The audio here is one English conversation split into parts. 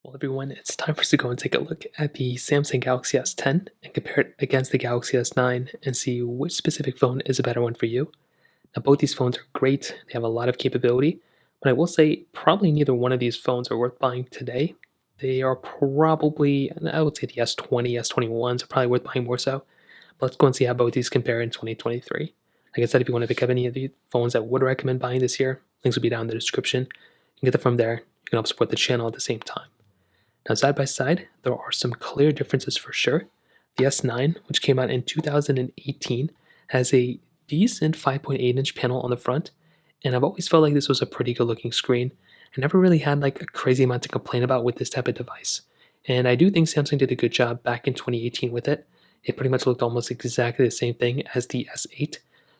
Well, everyone, it's time for us to go and take a look at the Samsung Galaxy S10 and compare it against the Galaxy S9 and see which specific phone is a better one for you. Now, both these phones are great, they have a lot of capability, but I will say probably neither one of these phones are worth buying today. They are probably, I would say the S20, S21s are probably worth buying more so. But let's go and see how both these compare in 2023. Like I said, if you want to pick up any of the phones I would recommend buying this year, links will be down in the description. You can get them from there. You can help support the channel at the same time. Now, side by side, there are some clear differences for sure. The S9, which came out in 2018, has a decent 5.8-inch panel on the front, and I've always felt like this was a pretty good looking screen. I never really had like a crazy amount to complain about with this type of device. And I do think Samsung did a good job back in 2018 with it. It pretty much looked almost exactly the same thing as the S8,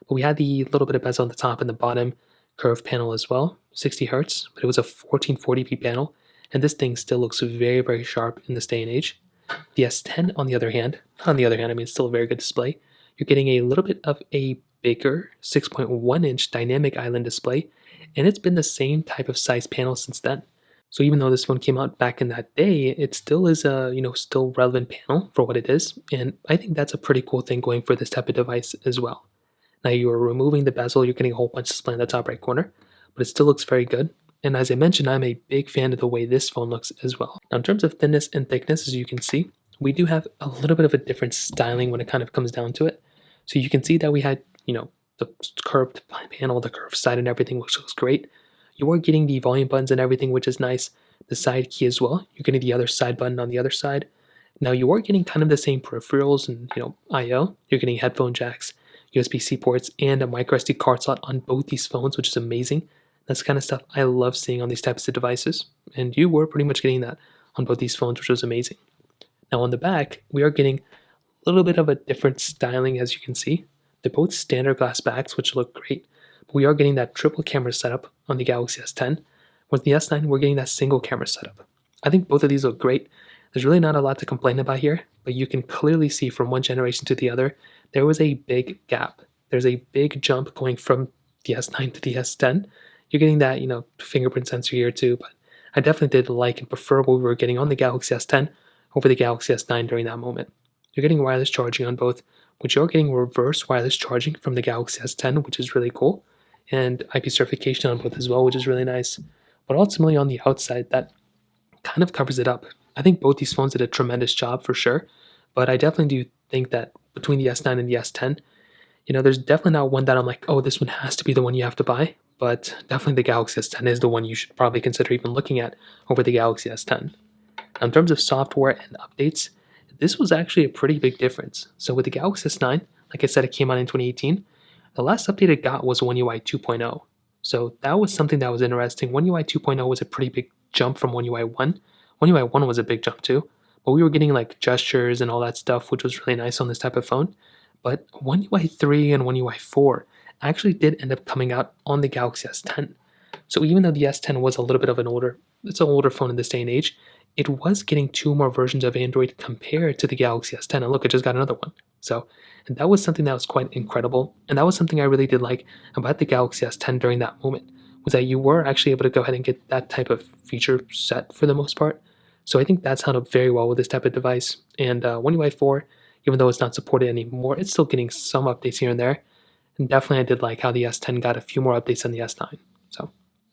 but we had the little bit of bezel on the top and the bottom, curved panel as well, 60 Hz, but it was a 1440p panel, and this thing still looks very, very sharp in this day and age. The S10, on the other hand, I mean, it's still a very good display. You're getting a little bit of a bigger 6.1-inch dynamic island display, and it's been the same type of size panel since then. So even though this phone came out back in that day, it still is a still relevant panel for what it is, and I think that's a pretty cool thing going for this type of device as well. Now you are removing the bezel, you're getting a whole bunch of display in the top right corner, but it still looks very good. And as I mentioned, I'm a big fan of the way this phone looks as well. Now in terms of thinness and thickness, as you can see, we do have a little bit of a different styling when it kind of comes down to it. So you can see that we had, the curved panel, the curved side and everything, which looks great. You are getting the volume buttons and everything, which is nice. The side key as well. You're getting the other side button on the other side. Now you are getting kind of the same peripherals and, I/O. You're getting headphone jacks, USB-C ports, and a micro SD card slot on both these phones, which is amazing. That's the kind of stuff I love seeing on these types of devices, and you were pretty much getting that on both these phones, which was amazing. Now on the back, we are getting a little bit of a different styling, as you can see. They're both standard glass backs, which look great, but we are getting that triple camera setup on the Galaxy S10. With the S9, we're getting that single camera setup. I think both of these look great. There's really not a lot to complain about here, but you can clearly see from one generation to the other, there was a big gap. There's a big jump going from the S9 to the S10. You're getting that, fingerprint sensor here too, but I definitely did like and prefer what we were getting on the Galaxy S10 over the Galaxy S9 during that moment. You're getting wireless charging on both, which you're getting reverse wireless charging from the Galaxy S10, which is really cool, and IP certification on both as well, which is really nice. But ultimately on the outside, that kind of covers it up. I think both these phones did a tremendous job for sure, but I definitely do think that between the S9 and the S10, there's definitely not one that I'm like, oh, this one has to be the one you have to buy, but definitely the Galaxy S10 is the one you should probably consider even looking at over the Galaxy S10. Now, in terms of software and updates, this was actually a pretty big difference. So with the Galaxy S9, like I said, it came out in 2018. The last update it got was One UI 2.0. So that was something that was interesting. One UI 2.0 was a pretty big jump from One UI 1. One UI 1 was a big jump too, but we were getting like gestures and all that stuff, which was really nice on this type of phone. But One UI 3 and One UI 4 actually did end up coming out on the Galaxy S10. So even though the S10 was a little bit of an older phone in this day and age, it was getting two more versions of Android compared to the Galaxy S10. And look, it just got another one. So and that was something that was quite incredible. And that was something I really did like about the Galaxy S10 during that moment, was that you were actually able to go ahead and get that type of feature set for the most part. So I think that sounded very well with this type of device. And One UI 4, even though it's not supported anymore, it's still getting some updates here and there. And definitely I did like how the S10 got a few more updates than the S9. So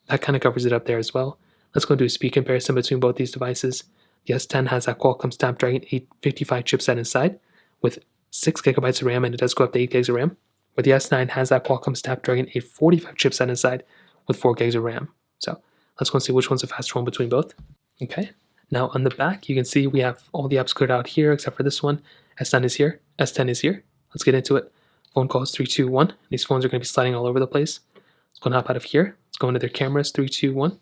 that kind of covers it up there as well. Let's go do a speed comparison between both these devices. The S10 has that Qualcomm Snapdragon 855 chipset inside with 6 gigabytes of RAM, and it does go up to 8 gigs of RAM. Where the S9 has that Qualcomm Snapdragon 845 chipset inside with 4 gigs of RAM. So let's go and see which one's the faster one between both. Okay. Now on the back, you can see we have all the apps cleared out here except for this one. S9 is here. S10 is here. Let's get into it. Phone calls 3, 2, 1. These phones are going to be sliding all over the place. Let's go and hop out of here. Let's go into their cameras. 3, 2, 1.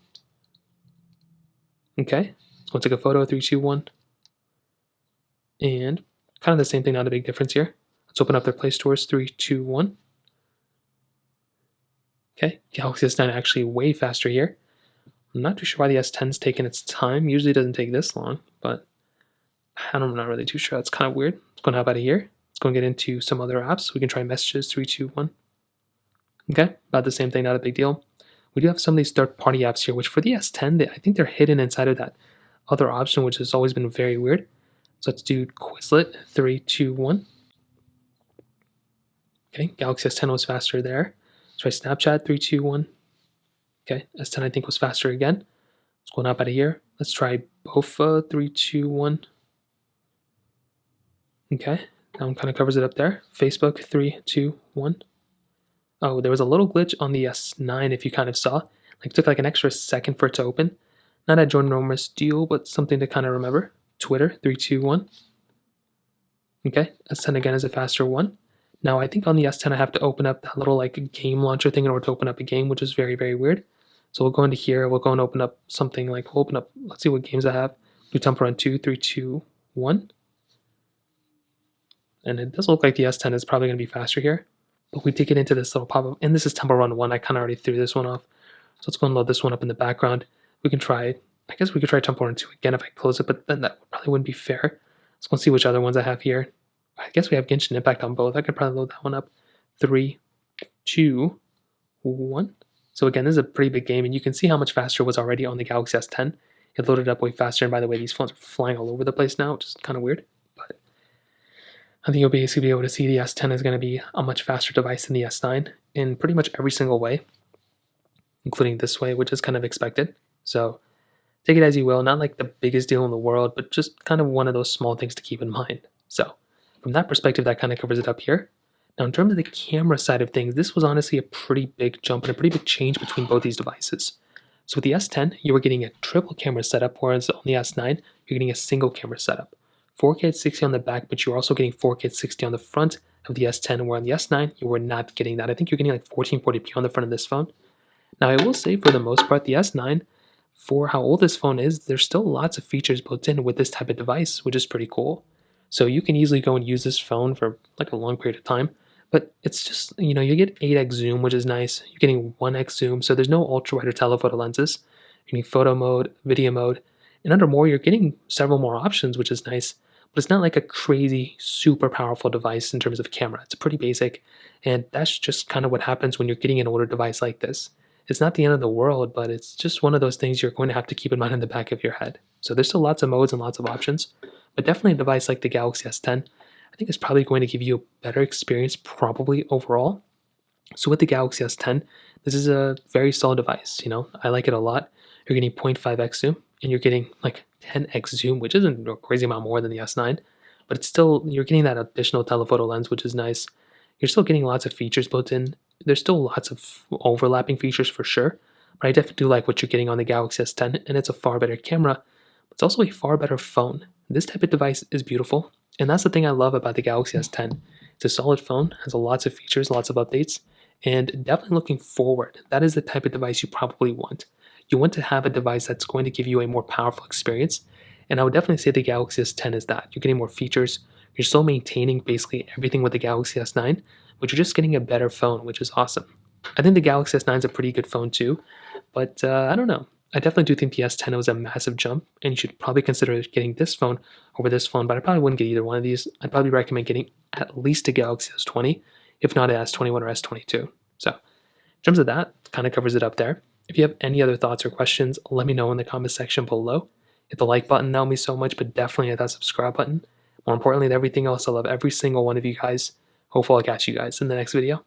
Okay. Let's go and take a photo. 3, 2, 1. And kind of the same thing, not a big difference here. Let's open up their Play Stores. 3, 2, 1. Okay. Galaxy S9 actually way faster here. I'm not too sure why the S10's taking its time. Usually it doesn't take this long, but I'm not really too sure. That's kind of weird. Let's go and hop out of here. Let's go and get into some other apps. We can try messages. 3, 2, 1. Okay, about the same thing, not a big deal. We do have some of these third-party apps here, which for the S10, I think they're hidden inside of that other option, which has always been very weird. So let's do Quizlet 3, 2, 1. Okay, Galaxy S10 was faster there. Let's try Snapchat 3, 2, 1. Okay, S10 I think was faster again. It's going up out of here. Let's try Bofa 3, 2, 1. Okay, that one kind of covers it up there. Facebook 3, 2, 1. Oh, there was a little glitch on the S9 if you kind of saw. Like it took like an extra second for it to open. Not a ginormous deal, but something to kind of remember. Twitter 3, 2, 1. Okay, S10 again is a faster one. Now I think on the S10 I have to open up that little like game launcher thing in order to open up a game, which is very, very weird. So we'll go into here, we'll go and open up something like, we'll open up, let's see what games I have. Do Temple Run 2, 3, 2, 1. And it does look like the S10 is probably going to be faster here. But we did get into this little pop-up, and this is Temple Run 1. I kind of already threw this one off. So let's go and load this one up in the background. We can try, I guess we could try Temple Run 2 again if I close it, but then that probably wouldn't be fair. Let's go and see which other ones I have here. I guess we have Genshin Impact on both. I could probably load that one up. 3, 2, 1. So again, this is a pretty big game, and you can see how much faster it was already on the Galaxy S10. It loaded up way faster, and by the way, these phones are flying all over the place now, which is kind of weird. But I think you'll basically be able to see the S10 is going to be a much faster device than the S9 in pretty much every single way, including this way, which is kind of expected. So take it as you will, not like the biggest deal in the world, but just kind of one of those small things to keep in mind. So from that perspective, that kind of covers it up here. Now, in terms of the camera side of things, this was honestly a pretty big jump and a pretty big change between both these devices. So with the S10, you were getting a triple camera setup, whereas on the S9, you're getting a single camera setup. 4K at 60 on the back, but you're also getting 4K at 60 on the front of the S10, where on the S9, you were not getting that. I think you're getting like 1440p on the front of this phone. Now, I will say for the most part, the S9, for how old this phone is, there's still lots of features built in with this type of device, which is pretty cool. So you can easily go and use this phone for like a long period of time. But it's just, you know, you get 8x zoom, which is nice. You're getting 1x zoom, so there's no ultra wide or telephoto lenses. You're getting photo mode, video mode, and under more, you're getting several more options, which is nice. But it's not like a crazy, super powerful device in terms of camera. It's pretty basic, and that's just kind of what happens when you're getting an older device like this. It's not the end of the world, but it's just one of those things you're going to have to keep in mind in the back of your head. So there's still lots of modes and lots of options, but definitely a device like the Galaxy S10, I think it's probably going to give you a better experience probably overall. So with the Galaxy S10, this is a very solid device. You know, I like it a lot. You're getting 0.5x zoom, and you're getting like 10x zoom, which isn't a crazy amount more than the S9, but it's still, you're getting that additional telephoto lens, which is nice. You're still getting lots of features built in. There's still lots of overlapping features for sure, but I definitely do like what you're getting on the Galaxy S10, and it's a far better camera. But it's also a far better phone. This type of device is beautiful, and that's the thing I love about the Galaxy S10. It's a solid phone, has lots of features, lots of updates, and definitely looking forward, that is the type of device you probably want. You want to have a device that's going to give you a more powerful experience, and I would definitely say the Galaxy S10 is that. You're getting more features, you're still maintaining basically everything with the Galaxy S9, but you're just getting a better phone, which is awesome. I think the Galaxy S9 is a pretty good phone too, but I don't know. I definitely do think the S10 was a massive jump, and you should probably consider getting this phone over this phone, but I probably wouldn't get either one of these. I'd probably recommend getting at least a Galaxy S20, if not an S21 or S22. So in terms of that, kind of covers it up there. If you have any other thoughts or questions, let me know in the comment section below. Hit the like button, that would mean so much, but definitely hit that subscribe button. More importantly than everything else, I love every single one of you guys. Hopefully I'll catch you guys in the next video.